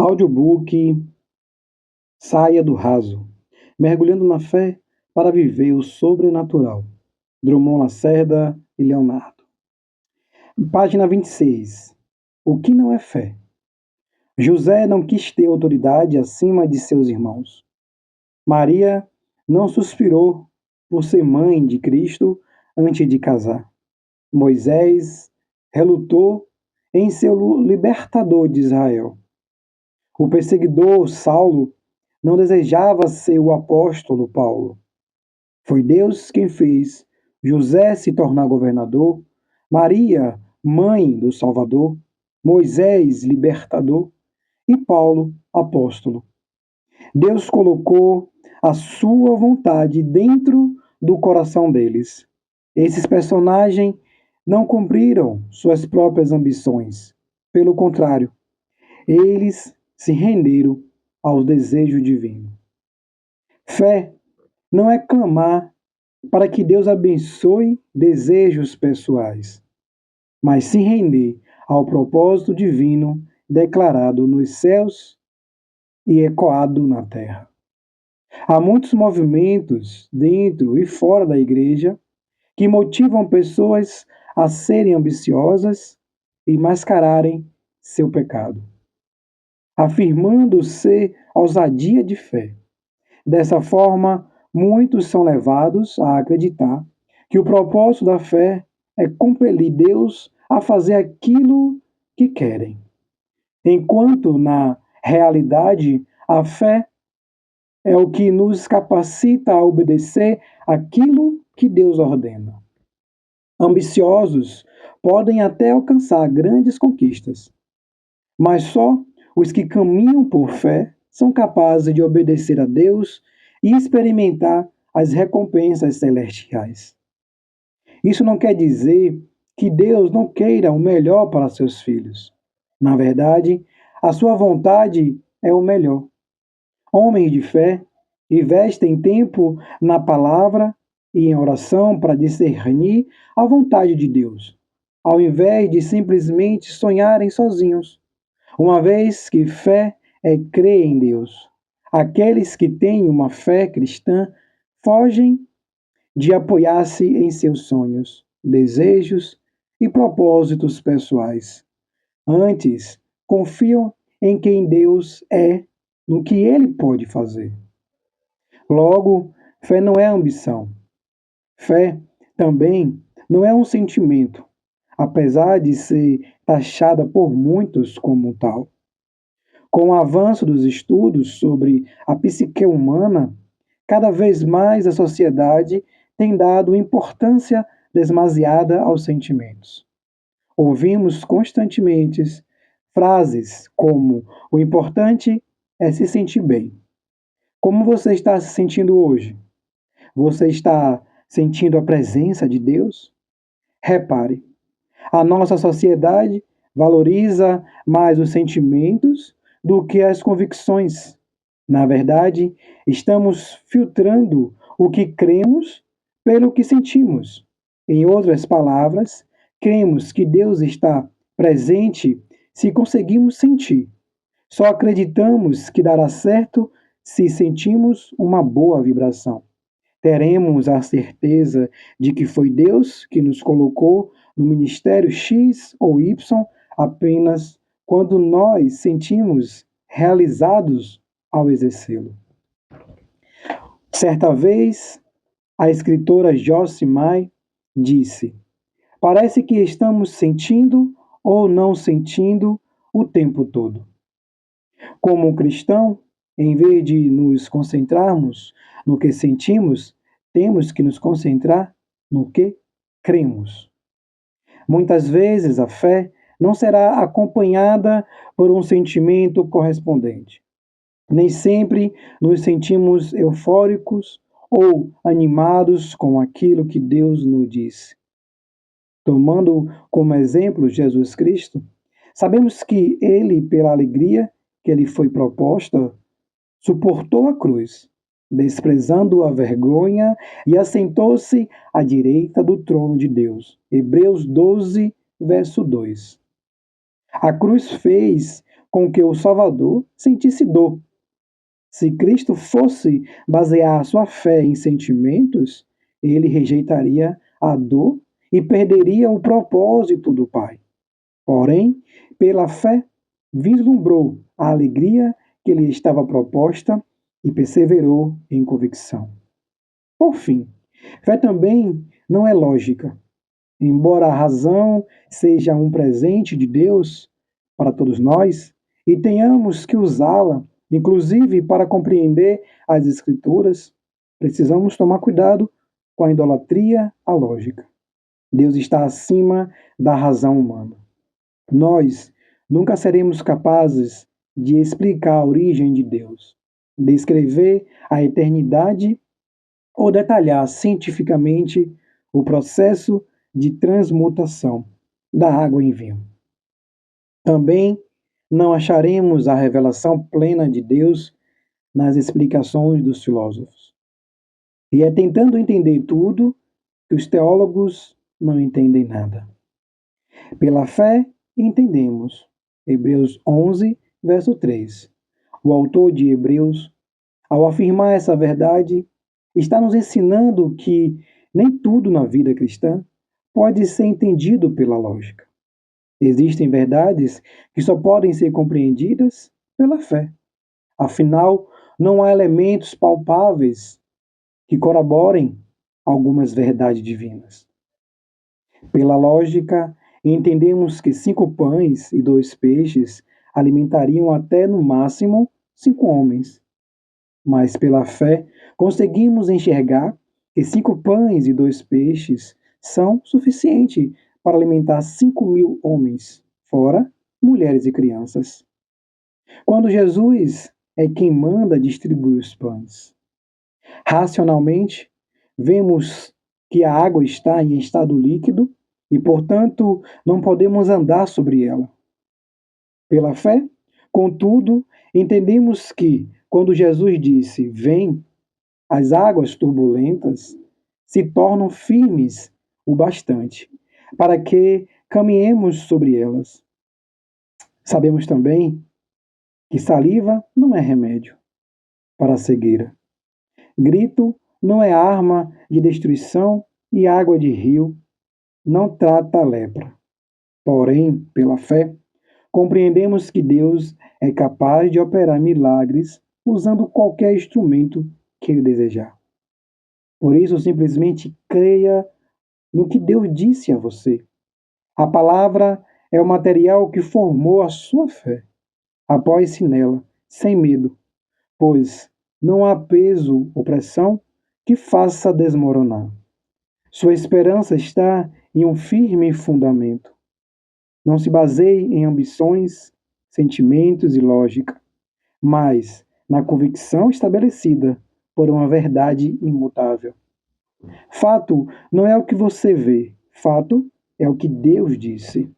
Audiobook Saia do Raso, mergulhando na fé para viver o sobrenatural. Drummond Lacerda e Leonardo. Página 26. O que não é fé? José não quis ter autoridade acima de seus irmãos. Maria não suspirou por ser mãe de Cristo antes de casar. Moisés relutou em ser o libertador de Israel. O perseguidor Saulo não desejava ser o apóstolo Paulo. Foi Deus quem fez José se tornar governador, Maria, mãe do Salvador, Moisés, libertador, e Paulo, apóstolo. Deus colocou a sua vontade dentro do coração deles. Esses personagens não cumpriram suas próprias ambições. Pelo contrário, eles se renderam aos desejos divinos. Fé não é clamar para que Deus abençoe desejos pessoais, mas se render ao propósito divino declarado nos céus e ecoado na terra. Há muitos movimentos dentro e fora da igreja que motivam pessoas a serem ambiciosas e mascararem seu pecado, afirmando ser ousadia de fé. Dessa forma, muitos são levados a acreditar que o propósito da fé é compelir Deus a fazer aquilo que querem, enquanto na realidade a fé é o que nos capacita a obedecer aquilo que Deus ordena. Ambiciosos podem até alcançar grandes conquistas, mas só os que caminham por fé são capazes de obedecer a Deus e experimentar as recompensas celestiais. Isso não quer dizer que Deus não queira o melhor para seus filhos. Na verdade, a sua vontade é o melhor. Homens de fé investem tempo na palavra e em oração para discernir a vontade de Deus, ao invés de simplesmente sonharem sozinhos. Uma vez que fé é crer em Deus. Aqueles que têm uma fé cristã fogem de apoiar-se em seus sonhos, desejos e propósitos pessoais. Antes, confiam em quem Deus é, no que Ele pode fazer. Logo, fé não é ambição. Fé também não é um sentimento, apesar de ser taxada por muitos como tal. Com o avanço dos estudos sobre a psique humana, cada vez mais a sociedade tem dado importância demasiada aos sentimentos. Ouvimos constantemente frases como: o importante é se sentir bem. Como você está se sentindo hoje? Você está sentindo a presença de Deus? Repare, a nossa sociedade valoriza mais os sentimentos do que as convicções. Na verdade, estamos filtrando o que cremos pelo que sentimos. Em outras palavras, cremos que Deus está presente se conseguimos sentir. Só acreditamos que dará certo se sentimos uma boa vibração. Teremos a certeza de que foi Deus que nos colocou no ministério X ou Y apenas quando nós sentimos realizados ao exercê-lo. Certa vez, a escritora Joyce Meyer disse: parece que estamos sentindo ou não sentindo o tempo todo. Como um cristão, em vez de nos concentrarmos no que sentimos, temos que nos concentrar no que cremos. Muitas vezes a fé não será acompanhada por um sentimento correspondente. Nem sempre nos sentimos eufóricos ou animados com aquilo que Deus nos disse. Tomando como exemplo Jesus Cristo, sabemos que ele, pela alegria que lhe foi proposta, suportou a cruz, desprezando a vergonha, e assentou-se à direita do trono de Deus. Hebreus 12, verso 2. A cruz fez com que o Salvador sentisse dor. Se Cristo fosse basear a sua fé em sentimentos, ele rejeitaria a dor e perderia o propósito do Pai. Porém, pela fé, vislumbrou a alegria que lhe estava proposta e perseverou em convicção. Por fim, fé também não é lógica. Embora a razão seja um presente de Deus para todos nós e tenhamos que usá-la, inclusive para compreender as Escrituras, precisamos tomar cuidado com a idolatria à lógica. Deus está acima da razão humana. Nós nunca seremos capazes de explicar a origem de Deus, descrever a eternidade ou detalhar cientificamente o processo de transmutação da água em vinho. Também não acharemos a revelação plena de Deus nas explicações dos filósofos. E é tentando entender tudo que os teólogos não entendem nada. Pela fé, entendemos. Hebreus 11, verso 3. O autor de Hebreus, ao afirmar essa verdade, está nos ensinando que nem tudo na vida cristã pode ser entendido pela lógica. Existem verdades que só podem ser compreendidas pela fé. Afinal, não há elementos palpáveis que corroborem algumas verdades divinas. Pela lógica, entendemos que 5 pães e 2 peixes alimentariam até no máximo 5 homens. Mas pela fé, conseguimos enxergar que 5 pães e 2 peixes são suficientes para alimentar 5.000 homens, fora mulheres e crianças. Quando Jesus é quem manda distribuir os pães. Racionalmente, vemos que a água está em estado líquido e, portanto, não podemos andar sobre ela. Pela fé, contudo, entendemos que, quando Jesus disse: "Vem", as águas turbulentas se tornam firmes o bastante para que caminhemos sobre elas. Sabemos também que saliva não é remédio para a cegueira. Grito não é arma de destruição e água de rio não trata a lepra. Porém, pela fé, compreendemos que Deus é capaz de operar milagres usando qualquer instrumento que Ele desejar. Por isso, simplesmente creia no que Deus disse a você. A palavra é o material que formou a sua fé. Apoie-se nela, sem medo, pois não há peso ou pressão que faça desmoronar. Sua esperança está em um firme fundamento. Não se baseie em ambições, sentimentos e lógica, mas na convicção estabelecida por uma verdade imutável. Fato não é o que você vê, fato é o que Deus disse.